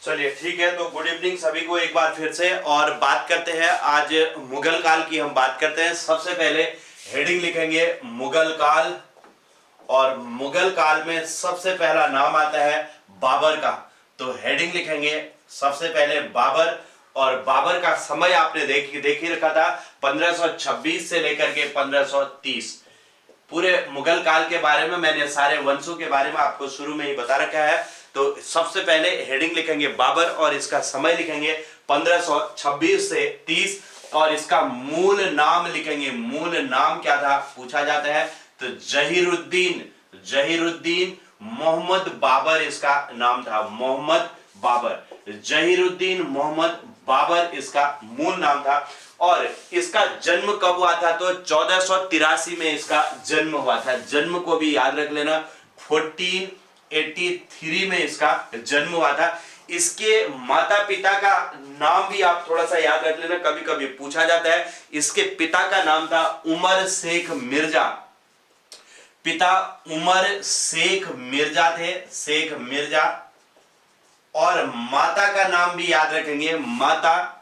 चलिए ठीक है, तो गुड इवनिंग सभी को एक बार फिर से। और बात करते हैं आज मुगल काल की। हम बात करते हैं, सबसे पहले हेडिंग लिखेंगे मुगल काल। और मुगल काल में सबसे पहला नाम आता है बाबर का। तो हेडिंग लिखेंगे सबसे पहले बाबर। और बाबर का समय आपने देख ही रखा था, 1526 से लेकर के 1530। पूरे मुगल काल के बारे में मैंने सारे वंशों के बारे में आपको शुरू में ही बता रखा है। तो सबसे पहले हेडिंग लिखेंगे बाबर और इसका समय लिखेंगे 1526 से 30। और इसका मूल नाम लिखेंगे। मूल नाम क्या था पूछा जाता है, तो जहीरुद्दीन जहीरुद्दीन मोहम्मद बाबर इसका नाम था। मोहम्मद बाबर, जहीरुद्दीन मोहम्मद बाबर इसका मूल नाम था। और इसका जन्म कब हुआ था, तो 1483 में इसका जन्म हुआ था। जन्म को भी याद रख लेना, 1483 में इसका जन्म हुआ था। इसके माता पिता का नाम भी आप थोड़ा सा याद रख लेना, कभी कभी पूछा जाता है। इसके पिता का नाम था उमर शेख मिर्जा। पिता उमर शेख मिर्जा थे, शेख मिर्जा। और माता का नाम भी याद रखेंगे, माता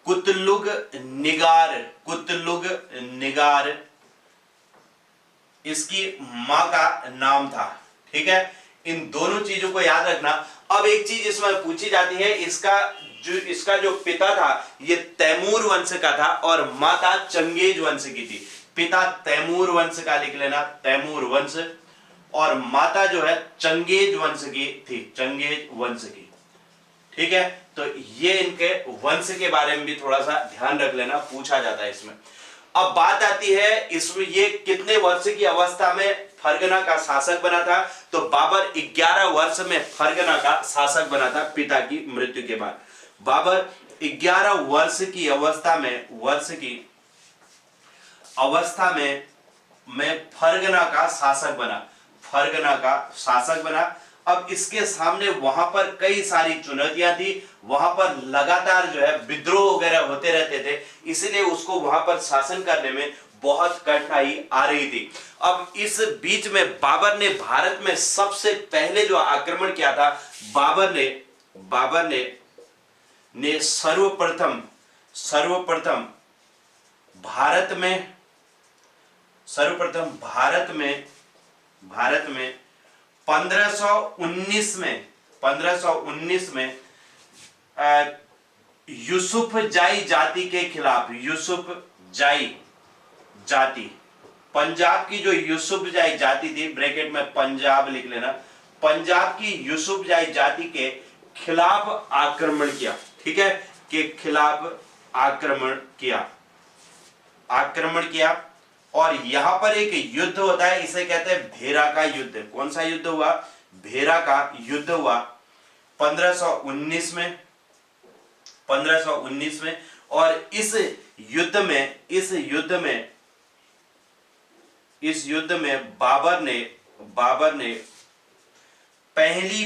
कुतलुग निगार। कुतलुग निगार इसकी मां का नाम था। ठीक है, इन दोनों चीजों को याद रखना। अब एक चीज इसमें पूछी जाती है, इसका जो पिता था ये तैमूर वंश का था और माता चंगेज वंश की थी। पिता तैमूर वंश का लिख लेना, तैमूर वंश। और माता जो है चंगेज वंश की थी, चंगेज वंश की। ठीक है, तो ये इनके वंश के बारे में भी थोड़ा सा ध्यान रख लेना, पूछा जाता है इसमें। अब बात आती है इसमें, ये कितने वर्ष की अवस्था में फरगना का शासक बना था, तो बाबर 11 वर्ष में फरगना का शासक बना था पिता की मृत्यु के बाद। बाबर 11 वर्ष की अवस्था में फरगना का शासक बना। फरगना का शासक बना। अब इसके सामने वहां पर कई सारी चुनौतियां थी। वहां पर लगातार जो है विद्रोह वगैरह होते रहते थे, इसलिए उसको वहां पर शासन करने में बहुत कठिनाई आ रही थी। अब इस बीच में बाबर ने भारत में सबसे पहले जो आक्रमण किया था, बाबर ने सर्वप्रथम भारत में 1519 में यूसुफ जाई जाति के खिलाफ, यूसुफ जाई जाति, पंजाब की जो यूसुफ जाई जाति थी, ब्रैकेट में पंजाब लिख लेना, पंजाब की यूसुफ जाई जाति के खिलाफ आक्रमण किया। ठीक है, के खिलाफ आक्रमण किया। और यहां पर एक युद्ध होता है, इसे कहते हैं भेरा का युद्ध। कौन सा युद्ध हुआ, भेरा का युद्ध हुआ 1519 में। और इस युद्ध में बाबर ने पहली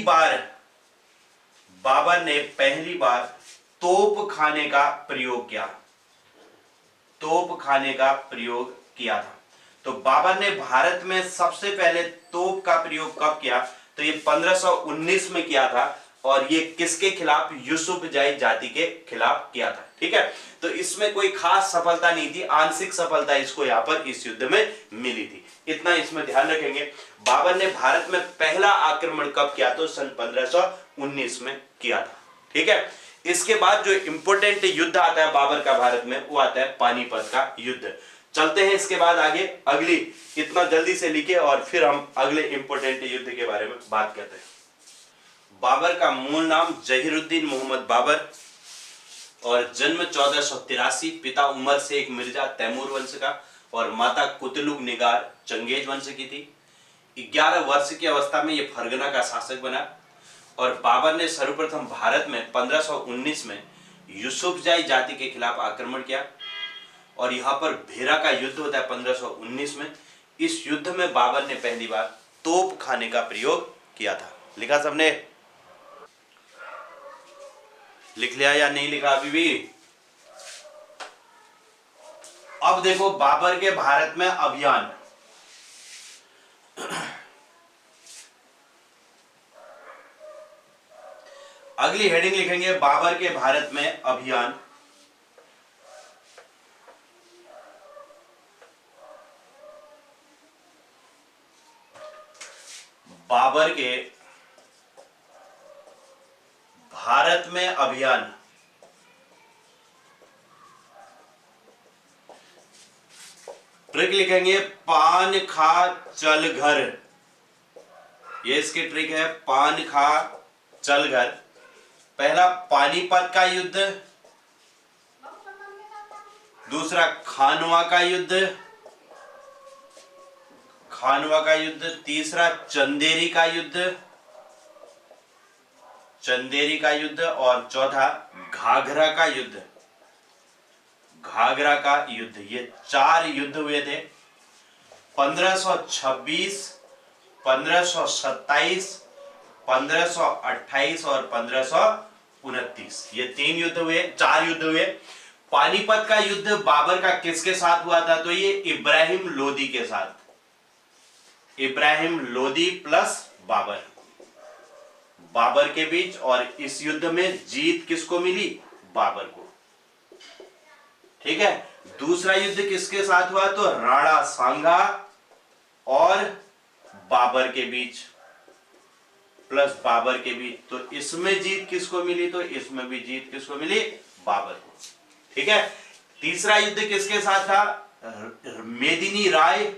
बार तोप खाने का प्रयोग किया था। तो बाबर ने भारत में सबसे पहले तोप का प्रयोग कब किया, तो ये 1519 में किया था। और ये किसके खिलाफ, यूसुफ जाई जाति के खिलाफ किया था। ठीक है, तो इसमें कोई खास सफलता नहीं थी, आंशिक सफलता इसको यहां पर इस युद्ध में मिली थी। इतना इसमें ध्यान रखेंगे। बाबर ने भारत में पहला आक्रमण कब किया, तो सन 1519 में किया था। ठीक है, इसके बाद जो इंपोर्टेंट युद्ध आता है बाबर का भारत में, वो आता है पानीपत का युद्ध। चलते हैं इसके बाद आगे, अगली इतना जल्दी से लिखे और फिर हम अगले इंपोर्टेंट युद्ध के बारे में बात करते हैं। बाबर का मूल नाम जहीरुद्दीन मोहम्मद बाबर और जन्म 1483, पिता उमर शेख मिर्जा तैमूर वंश का और माता कुतलुग निगार चंगेज वंश की थी। 11 वर्ष की अवस्था में यह फरगना का शासक बना। और बाबर ने सर्वप्रथम भारत में 1519 में यूसुफ जाई जाति के खिलाफ आक्रमण किया। और यहां पर भेरा का युद्ध होता है 1519 में। इस युद्ध में बाबर ने पहली बार तोप खाने का प्रयोग किया था। लिखा सबने, लिख लिया या नहीं लिखा अभी भी? अब देखो बाबर के भारत में अभियान। अगली हेडिंग लिखेंगे बाबर के भारत में अभियान। बाबर के भारत में अभियान। ट्रिक लिखेंगे पान खा चल घर। ये इसकी ट्रिक है, पान खा चल घर। पहला पानीपत का युद्ध, दूसरा खानवा का युद्ध, खानवा का युद्ध, तीसरा चंदेरी का युद्ध, चंदेरी का युद्ध, और चौथा घाघरा का युद्ध, घाघरा का युद्ध। ये 4 युद्ध हुए थे 1526, 1527, 1528 और 1529। ये 3 युद्ध हुए, 4 युद्ध हुए। पानीपत का युद्ध बाबर का किसके साथ हुआ था? तो ये इब्राहिम लोदी के साथ, इब्राहिम लोदी प्लस बाबर, बाबर के बीच। और इस युद्ध में जीत किसको मिली? बाबर को। ठीक है। दूसरा युद्ध किसके साथ हुआ? तो राणा सांगा और बाबर के बीच, प्लस बाबर के बीच। तो इसमें जीत किसको मिली? तो इसमें भी जीत किसको मिली? बाबर को। ठीक है। तीसरा युद्ध किसके साथ था? मेदिनी राय,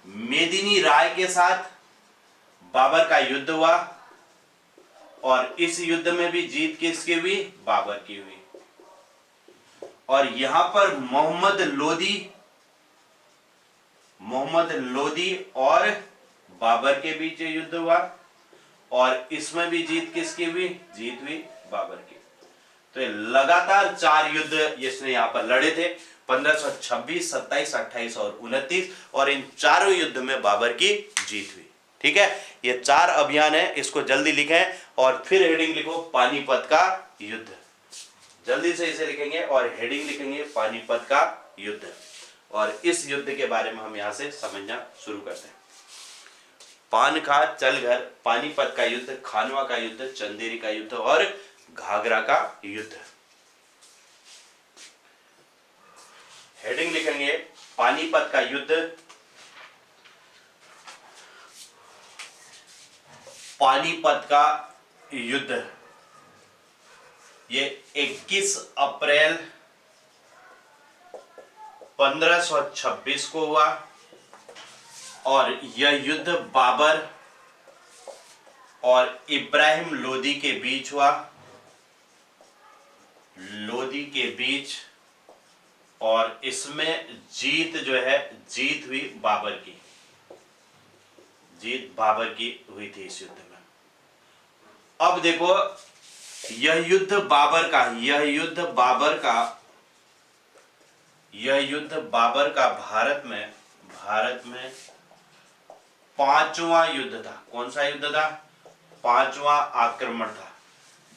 मेदिनी राय के साथ बाबर का युद्ध हुआ, और इस युद्ध में भी जीत किसकी हुई? बाबर की हुई। और यहां पर मोहम्मद लोदी और बाबर के बीच युद्ध हुआ, और इसमें भी जीत किसकी हुई? जीत हुई बाबर की। तो ये लगातार 4 युद्ध इसने यहां पर लड़े थे, 1526, 27, 28 और 29, और इन चारों युद्ध में बाबर की जीत हुई। ठीक है। ये 4 अभियान है, इसको जल्दी लिखें। और फिर हेडिंग लिखो पानीपत का युद्ध। जल्दी से इसे लिखेंगे और हेडिंग लिखेंगे पानीपत का युद्ध। और इस युद्ध के बारे में हम यहां से समझना शुरू करते हैं। पान खा चल घर, पानीपत का युद्ध, खानवा का युद्ध, चंदेरी का युद्ध और घाघरा का युद्ध। हेडिंग लिखेंगे पानीपत का युद्ध, पानीपत का युद्ध। ये 21 अप्रैल 1526 को हुआ, और यह युद्ध बाबर और इब्राहिम लोदी के बीच हुआ, लोदी के बीच। और इसमें जीत जो है, जीत हुई बाबर की, जीत बाबर की हुई थी इस युद्ध में। अब देखो, यह युद्ध बाबर का, यह युद्ध बाबर का, यह युद्ध बाबर का भारत में 5वां युद्ध था। कौन सा युद्ध था? 5वां आक्रमण था।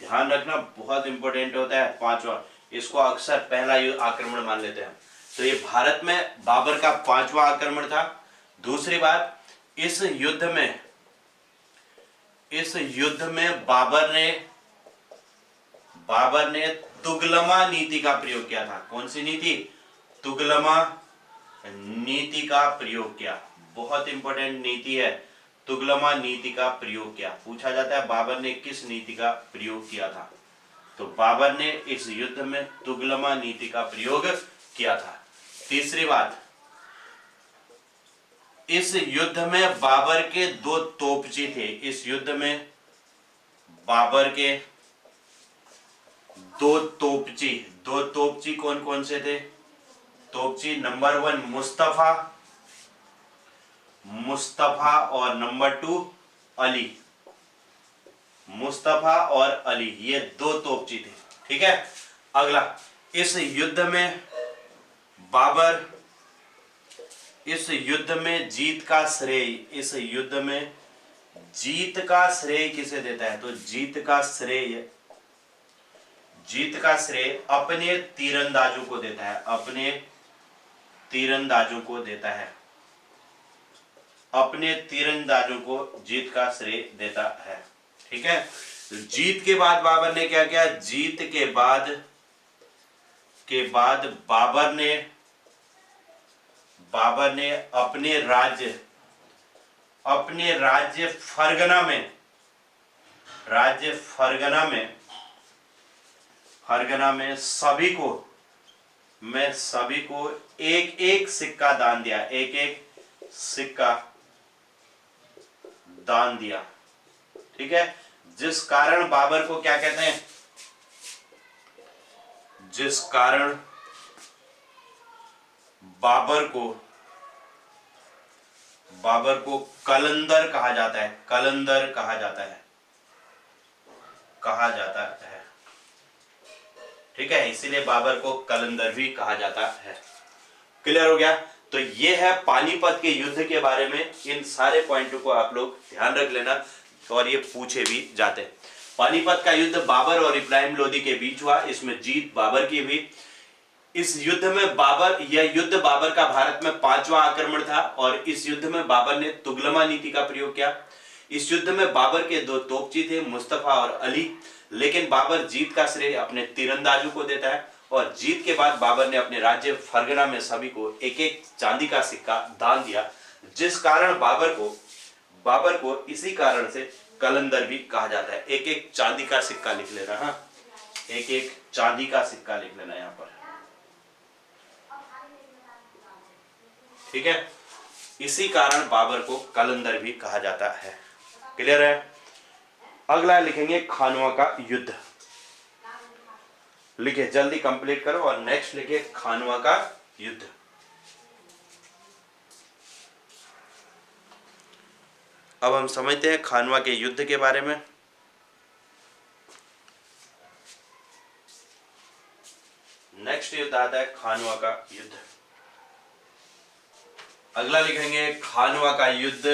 ध्यान रखना, बहुत इंपॉर्टेंट होता है 5वां। इसको अक्सर पहला आक्रमण मान लेते हैं। तो ये भारत में बाबर का 5वां आक्रमण था। दूसरी बात, इस युद्ध में बाबर ने तुगलमा नीति का प्रयोग किया था। कौन सी नीति? तुगलमा नीति का प्रयोग किया। बहुत इंपॉर्टेंट नीति है, तुगलमा नीति का प्रयोग किया। पूछा जाता है बाबर ने किस नीति का प्रयोग किया था? तो बाबर ने इस युद्ध में तुगलमा नीति का प्रयोग किया था। तीसरी बात, इस युद्ध में बाबर के 2 तोपची थे। इस युद्ध में बाबर के 2 तोपची कौन कौन से थे? तोपची नंबर 1 मुस्तफा और नंबर 2 अली। मुस्तफा और अली, ये 2 तोपची थे। ठीक है। अगला, इस युद्ध में बाबर, इस युद्ध में जीत का श्रेय किसे देता है? तो जीत का श्रेय अपने तीरंदाजों को देता है, अपने तीरंदाजों को देता है, अपने तीरंदाजों को जीत का श्रेय देता है। ठीक है। जीत के बाद बाबर ने क्या किया? जीत के बाद बाबर ने अपने राज्य फरगना में सभी को एक एक सिक्का दान दिया, एक एक सिक्का दान दिया। ठीक है। जिस कारण बाबर को क्या कहते हैं? जिस कारण बाबर को कलंदर कहा जाता है, कहा जाता है। ठीक है, इसीलिए बाबर को कलंदर भी कहा जाता है। क्लियर हो गया? तो ये है पानीपत के युद्ध के बारे में। इन सारे पॉइंटों को आप लोग ध्यान रख लेना और ये पूछे भी जाते हैं। पानीपत का युद्ध बाबर और इब्राहिम लोदी के बीच हुआ। इसमें जीत बाबर की हुई। इस युद्ध में यह युद्ध बाबर का भारत में 5वां आक्रमण था और इस युद्ध में बाबर ने तुगलमा नीति का प्रयोग किया। इस युद्ध में बाबर के 2 तोपची थे, मुस्तफा और अली, लेकिन बाबर जीत का श्रेय अपने तीरंदाजों को देता है। और जीत के बाद बाबर ने अपने राज्य फरगना में सभी को एक एक चांदी का सिक्का दान दिया, जिस कारण बाबर को इसी कारण से कलंदर भी कहा जाता है। एक एक चांदी का सिक्का लिख लेना। हाँ, एक एक चांदी का सिक्का लिख लेना यहां पर। ठीक है, इसी कारण बाबर को कलंदर भी कहा जाता है। क्लियर है? अगला लिखेंगे खानवा का युद्ध। लिखे, जल्दी कंप्लीट करो। और नेक्स्ट लिखे खानवा का युद्ध। अब हम समझते हैं खानवा के युद्ध के बारे में। नेक्स्ट युद्ध आता है खानवा का युद्ध। अगला लिखेंगे खानवा का युद्ध।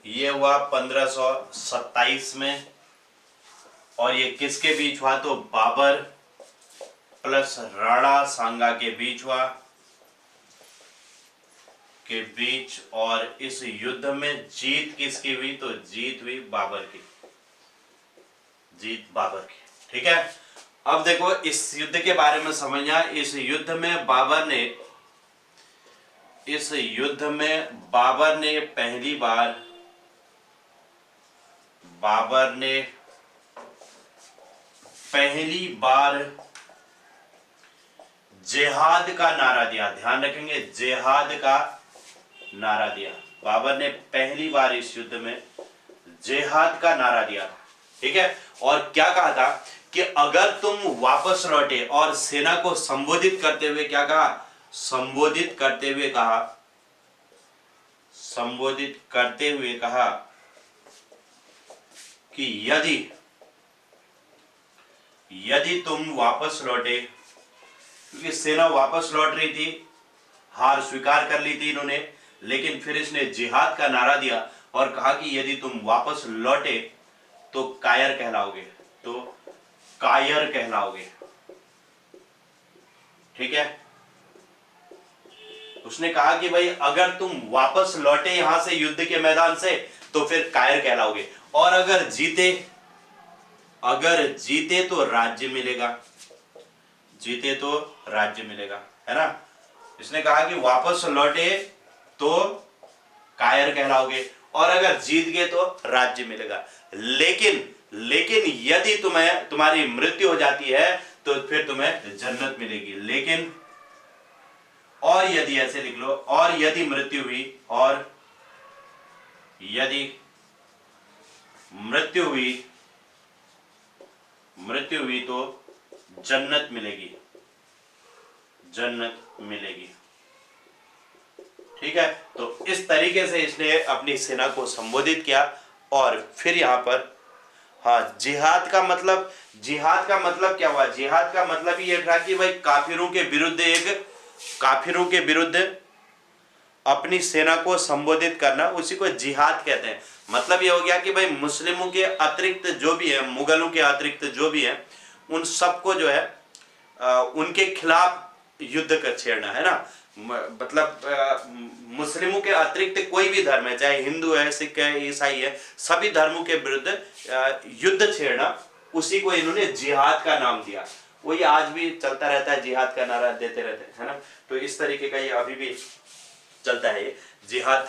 ये हुआ 1527 में और ये किसके बीच हुआ? तो बाबर प्लस राणा सांगा के बीच हुआ और इस युद्ध में जीत किसकी हुई? तो जीत हुई बाबर की। ठीक है। अब देखो इस युद्ध के बारे में समझना। इस युद्ध में बाबर ने पहली बार जिहाद का नारा दिया। ध्यान रखेंगे, जिहाद का नारा दिया। बाबर ने पहली बार इस युद्ध में जिहाद का नारा दिया। ठीक है। और क्या कहा था कि अगर तुम वापस लौटे, और सेना को संबोधित करते हुए क्या कहा? संबोधित करते हुए कहा कि यदि तुम वापस लौटे, क्योंकि सेना वापस लौट रही थी, हार स्वीकार कर ली थी इन्होंने, लेकिन फिर इसने जिहाद का नारा दिया और कहा कि यदि तुम वापस लौटे तो कायर कहलाओगे। ठीक है। उसने कहा कि भाई अगर तुम वापस लौटे यहां से युद्ध के मैदान से तो फिर कायर कहलाओगे, और अगर जीते तो राज्य मिलेगा। है ना? इसने कहा कि वापस लौटे तो कायर कहलाओगे और अगर जीत गए तो राज्य मिलेगा। लेकिन यदि तुम्हारी मृत्यु हो जाती है तो फिर तुम्हें जन्नत मिलेगी। लेकिन और यदि, ऐसे लिख लो, और यदि मृत्यु हुई तो जन्नत मिलेगी। ठीक है। तो इस तरीके से इसने अपनी सेना को संबोधित किया। और फिर यहां पर जिहाद का मतलब क्या हुआ? जिहाद का मतलब ये था कि भाई काफिरों के विरुद्ध अपनी सेना को संबोधित करना, उसी को जिहाद कहते हैं। मतलब ये हो गया कि भाई मुस्लिमों के अतिरिक्त जो भी है, मुगलों के अतिरिक्त जो भी है, उन सबको जो है उनके खिलाफ युद्ध कर छेड़ना। है ना? मुस्लिमों के अतिरिक्त कोई भी धर्म है, चाहे हिंदू है, सिख है, ईसाई है, सभी धर्मों के विरुद्ध युद्ध छेड़ना, उसी को इन्होंने जिहाद का नाम दिया। वही आज भी चलता रहता है, जिहाद का नारा देते रहते हैं, है ना। तो इस तरीके का ये अभी भी चलता है। ये जिहाद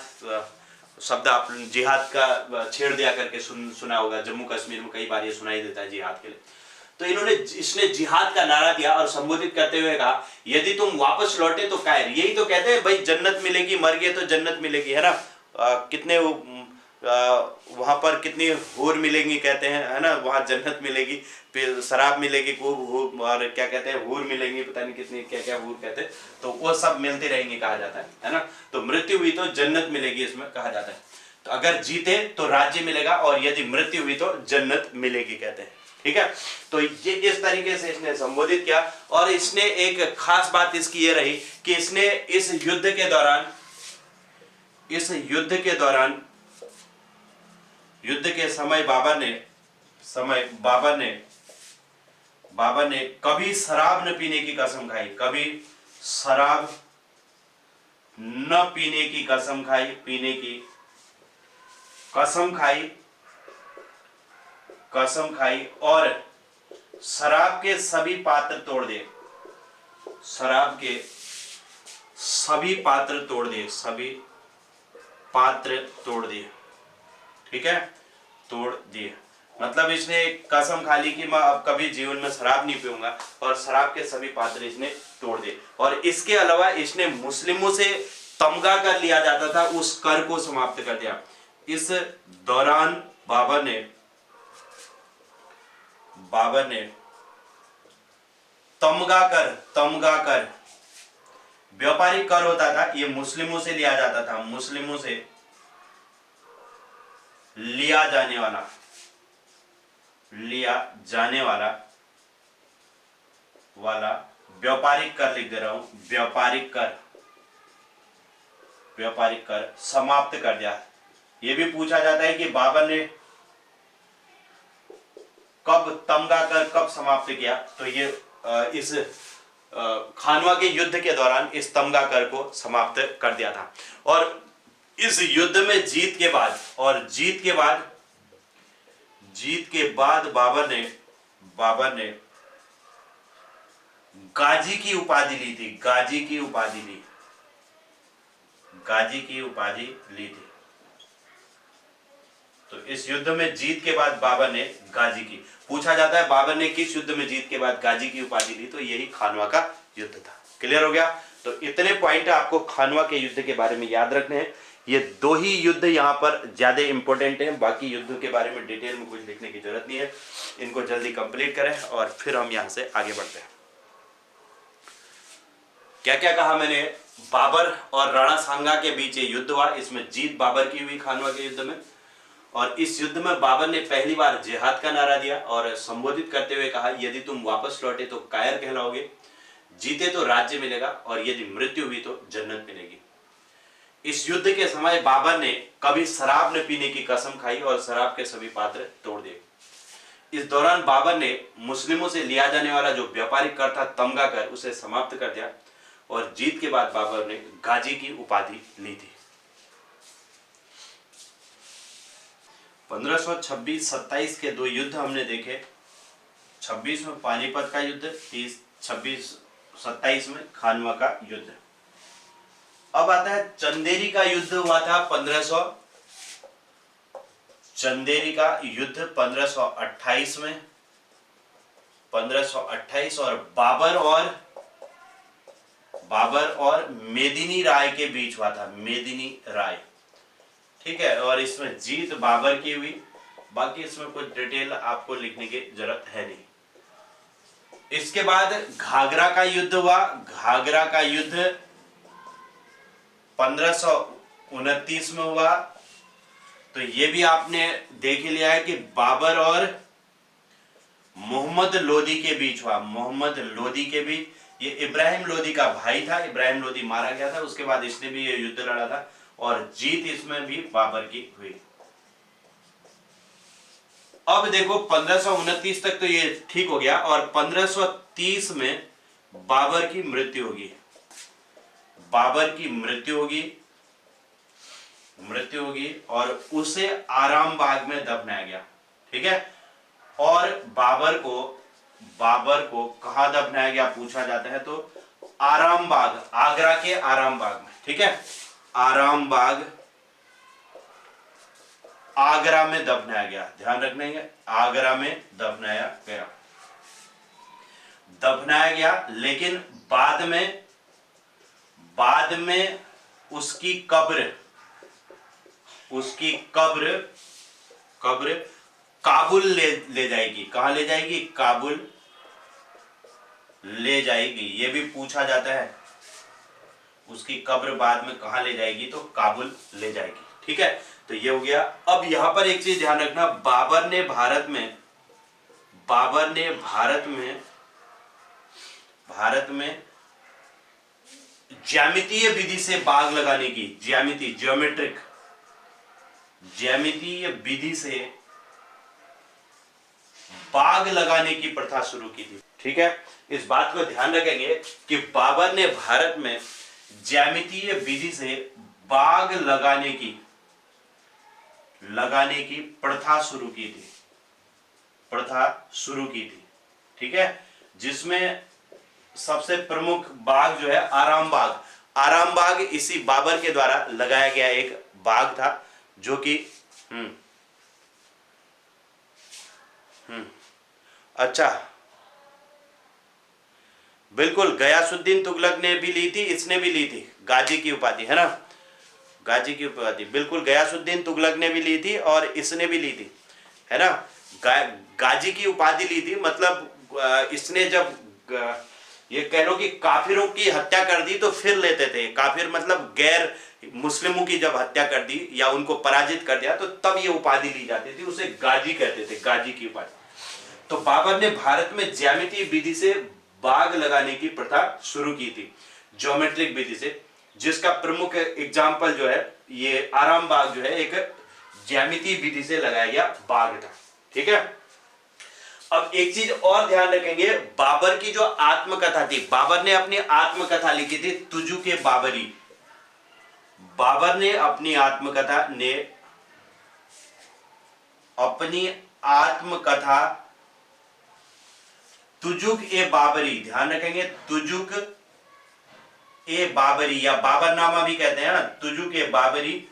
शब्द आप जिहाद का छेड़ दिया करके सुना होगा, जम्मू कश्मीर में कई बार ये सुनाई देता है जिहाद के लिए। तो इसने जिहाद का नारा दिया और संबोधित करते हुए कहा, यदि तुम वापस लौटे तो कायर। यही तो कहते हैं भाई, जन्नत मिलेगी, मर गए तो जन्नत मिलेगी, है ना। कितने वहां पर कितनी हूर मिलेंगी कहते हैं, है ना, वहां जन्नत मिलेगी, फिर शराब मिलेगी खूब, और क्या कहते हैं, हूर मिलेंगी, पता नहीं कितनी क्या क्या हूर कहते हैं, तो वो सब मिलते रहेंगे कहा जाता है ना। तो मृत्यु हुई तो जन्नत मिलेगी, इसमें कहा जाता है। तो अगर जीते तो राज्य मिलेगा, और यदि मृत्यु हुई तो जन्नत मिलेगी कहते हैं, ठीक है। तो ये इस तरीके से इसने संबोधित किया। और इसने एक खास बात इसकी ये रही कि इसने इस युद्ध के समय बाबर ने कभी शराब न पीने की कसम खाई, कभी शराब न पीने की कसम खाई, पीने की कसम खाई, और शराब के सभी पात्र तोड़ दिए, शराब के सभी पात्र तोड़ दिए, सभी पात्र तोड़ दिए, ठीक है, तोड़ दिए। मतलब इसने कसम खा ली कि मैं अब कभी जीवन में शराब नहीं पीऊंगा, और शराब के सभी पात्र इसने तोड़ दिए। और इसके अलावा इसने मुस्लिमों से तमगा कर लिया जाता था उस कर को समाप्त कर दिया। इस दौरान बाबर ने तमगा कर व्यापारिक कर होता था, ये मुस्लिमों से लिया जाता था, मुस्लिमों से लिया जाने वाला व्यापारिक कर, लिख दे रहा हूं, व्यापारिक कर समाप्त कर दिया। ये भी पूछा जाता है कि बाबर ने कब तमगा कर कब समाप्त किया, तो ये इस खानवा के युद्ध के दौरान इस तमगा कर को समाप्त कर दिया था। और इस युद्ध में जीत के बाद बाबर ने गाजी की उपाधि ली थी, गाजी की उपाधि ली थी। तो इस युद्ध में जीत के बाद बाबर ने गाजी की, पूछा जाता है बाबर ने किस युद्ध में जीत के बाद गाजी की उपाधि ली, तो यही खानवा का युद्ध था। क्लियर हो गया। तो इतने पॉइंट आपको खानवा के युद्ध के बारे में याद रखने हैं। ये दो ही युद्ध यहाँ पर ज्यादा इंपॉर्टेंट हैं, बाकी युद्धों के बारे में डिटेल में कुछ लिखने की जरूरत नहीं है। इनको जल्दी कंप्लीट करें और फिर हम यहाँ से आगे बढ़ते हैं। क्या क्या कहा मैंने, बाबर और राणा सांगा के बीच ये युद्ध हुआ, इसमें जीत बाबर की हुई खानवा के युद्ध में। और इस युद्ध में बाबर ने पहली बार जिहाद का नारा दिया और संबोधित करते हुए कहा, यदि तुम वापस लौटे तो कायर कहलाओगे, जीते तो राज्य मिलेगा, और यदि मृत्यु हुई तो जन्नत मिलेगी। इस युद्ध के समय बाबर ने कभी शराब न पीने की कसम खाई और शराब के सभी पात्र तोड़ दिए। इस दौरान बाबर ने मुस्लिमों से लिया जाने वाला जो व्यापारिक कर था तमगा कर, उसे समाप्त कर दिया। और जीत के बाद बाबर ने गाजी की उपाधि ली थी। 1526-27 के दो युद्ध हमने देखे। 26 में पानीपत का युद्ध, 27 में खानवा का युद्ध। अब आता है चंदेरी का युद्ध हुआ था 1528 में, 1528, और बाबर और मेदिनी राय के बीच हुआ था, मेदिनी राय, ठीक है। और इसमें जीत बाबर की हुई, बाकी इसमें कुछ डिटेल आपको लिखने की जरूरत है नहीं। इसके बाद घाघरा का युद्ध हुआ। घाघरा का युद्ध 1529 में हुआ। तो ये भी आपने देख लिया है कि बाबर और मोहम्मद लोदी के बीच हुआ, मोहम्मद लोदी के बीच। ये इब्राहिम लोदी का भाई था, इब्राहिम लोदी मारा गया था, उसके बाद इसने भी ये युद्ध लड़ा था और जीत इसमें भी बाबर की हुई। अब देखो 1529 तक तो ये ठीक हो गया, और 1530 में बाबर की मृत्यु होगी। बाबर की मृत्यु होगी और उसे आराम बाग में दफनाया गया। ठीक है, और बाबर को कहां दफनाया गया पूछा जाता है तो आराम बाग, आगरा के आराम बाग में। ठीक है, आराम बाग आगरा में दफनाया गया, ध्यान रखने, आगरा में दफनाया गया। लेकिन बाद में उसकी कब्र काबुल ले जाएगी। कहां ले जाएगी? काबुल ले जाएगी। यह भी पूछा जाता है, उसकी कब्र बाद में कहां ले जाएगी तो काबुल ले जाएगी। ठीक है, तो ये हो गया। अब यहां पर एक चीज ध्यान रखना, बाबर ने भारत में ज्यामितीय विधि से बाग लगाने की, ज्यामितीय विधि से बाग लगाने की प्रथा शुरू की थी। ठीक है, इस बात को ध्यान रखेंगे कि बाबर ने भारत में ज्यामितीय विधि से बाग लगाने की प्रथा शुरू की थी। ठीक है, जिसमें सबसे प्रमुख बाग जो है आराम बाग इसी बाबर के द्वारा लगाया गया एक बाग था, जो कि अच्छा, बिल्कुल, गयासुद्दीन तुगलक ने भी ली थी, इसने भी ली थी गाजी की उपाधि, है ना, गाजी की उपाधि। बिल्कुल, गयासुद्दीन तुगलक ने भी ली थी और इसने भी ली थी, है ना। गाजी की उपाधि ली थी, मतलब इसने जब ये कह लो कि काफिरों की हत्या कर दी तो फिर लेते थे। काफिर मतलब गैर मुस्लिमों की जब हत्या कर दी या उनको पराजित कर दिया तो तब ये उपाधि ली जाती थी, उसे गाजी कहते थे, गाजी की उपाधि। तो बाबर ने भारत में ज्यामितीय विधि से बाग लगाने की प्रथा शुरू की थी, ज्योमेट्रिक विधि से, जिसका प्रमुख एग्जाम्पल जो है ये आराम बाग जो है एक ज्यामितीय विधि से लगाया गया बाग था। ठीक है, अब एक चीज और ध्यान रखेंगे, बाबर की जो आत्मकथा थी, बाबर ने अपनी आत्मकथा लिखी थी तुजु के बाबरी। बाबर ने अपनी आत्मकथा तुजुक ए बाबरी, ध्यान रखेंगे, तुजुक ए बाबरी या बाबरनामा भी कहते हैं ना, तुजुक ए बाबरी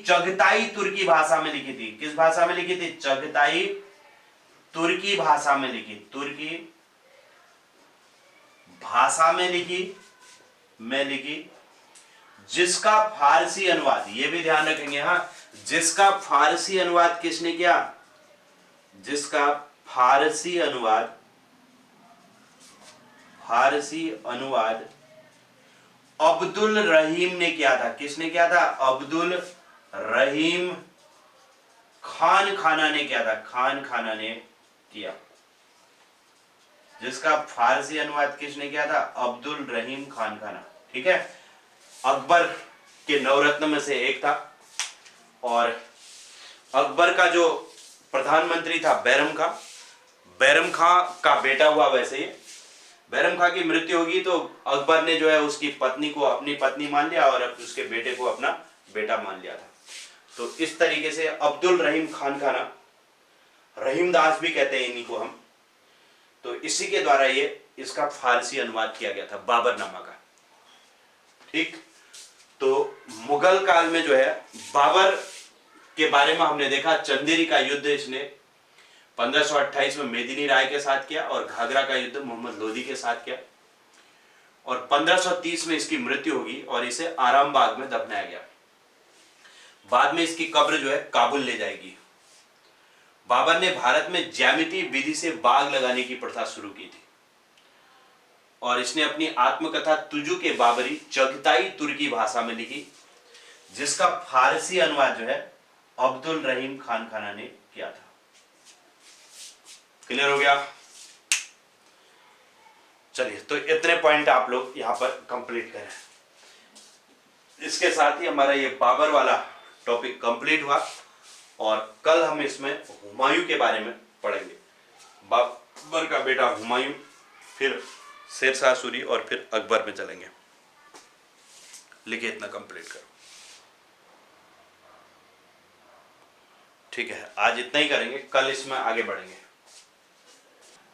चगताई तुर्की भाषा में लिखी थी। किस भाषा में लिखी थी? चगताई तुर्की भाषा में लिखी, लिखी, जिसका फारसी अनुवाद, ये भी ध्यान रखेंगे, हाँ, जिसका फारसी अनुवाद किसने किया? जिसका फारसी अनुवाद अब्दुल रहीम ने किया था। किसने किया था? अब्दुल रहीम खान खाना ने किया था, खान खाना ने किया। जिसका फारसी अनुवाद किसने किया था? अब्दुल रहीम खान खाना। ठीक है, अकबर के नवरत्न में से एक था और अकबर का जो प्रधानमंत्री था बैरम खां का बेटा हुआ। वैसे ही बैरम खां की मृत्यु होगी तो अकबर ने जो है उसकी पत्नी को अपनी पत्नी मान लिया और उसके बेटे को अपना बेटा मान लिया था। तो इस तरीके से अब्दुल रहीम खान खाना, रहीमदास भी कहते हैं इन्हीं को हम, तो इसी के द्वारा ये इसका फारसी अनुवाद किया गया था बाबरनामा का। ठीक, तो मुगल काल में जो है बाबर के बारे में हमने देखा, चंदेरी का युद्ध इसने 1528 में मेदिनी राय के साथ किया और घाघरा का युद्ध मोहम्मद लोदी के साथ किया और 1530 में इसकी मृत्यु होगी और इसे आराम बाग में दफनाया गया। बाद में इसकी कब्र जो है काबुल ले जाएगी। बाबर ने भारत में ज्यामितीय विधि से बाग लगाने की प्रथा शुरू की थी और इसने अपनी आत्मकथा तुजु के बाबरी चगताई तुर्की भाषा में लिखी, जिसका फारसी अनुवाद जो है अब्दुल रहीम खान खाना ने किया था। क्लियर हो गया? चलिए, तो इतने पॉइंट आप लोग यहां पर कंप्लीट करें। इसके साथ ही हमारा ये बाबर वाला टॉपिक कंप्लीट हुआ और कल हम इसमें हुमायूं के बारे में पढ़ेंगे। बाबर का बेटा हुमायूं, फिर शेरशाह सूरी और फिर अकबर में चलेंगे। लिखे इतना कंप्लीट करो। ठीक है, आज इतना ही करेंगे, कल इसमें आगे बढ़ेंगे।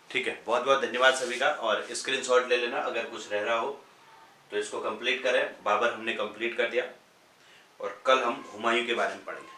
ठीक है, बहुत बहुत धन्यवाद सभी का। और स्क्रीनशॉट ले लेना अगर कुछ रह रहा हो तो इसको कंप्लीट करें। बाबर हमने कंप्लीट कर दिया और कल हम हुमायूं के बारे में पढ़ेंगे।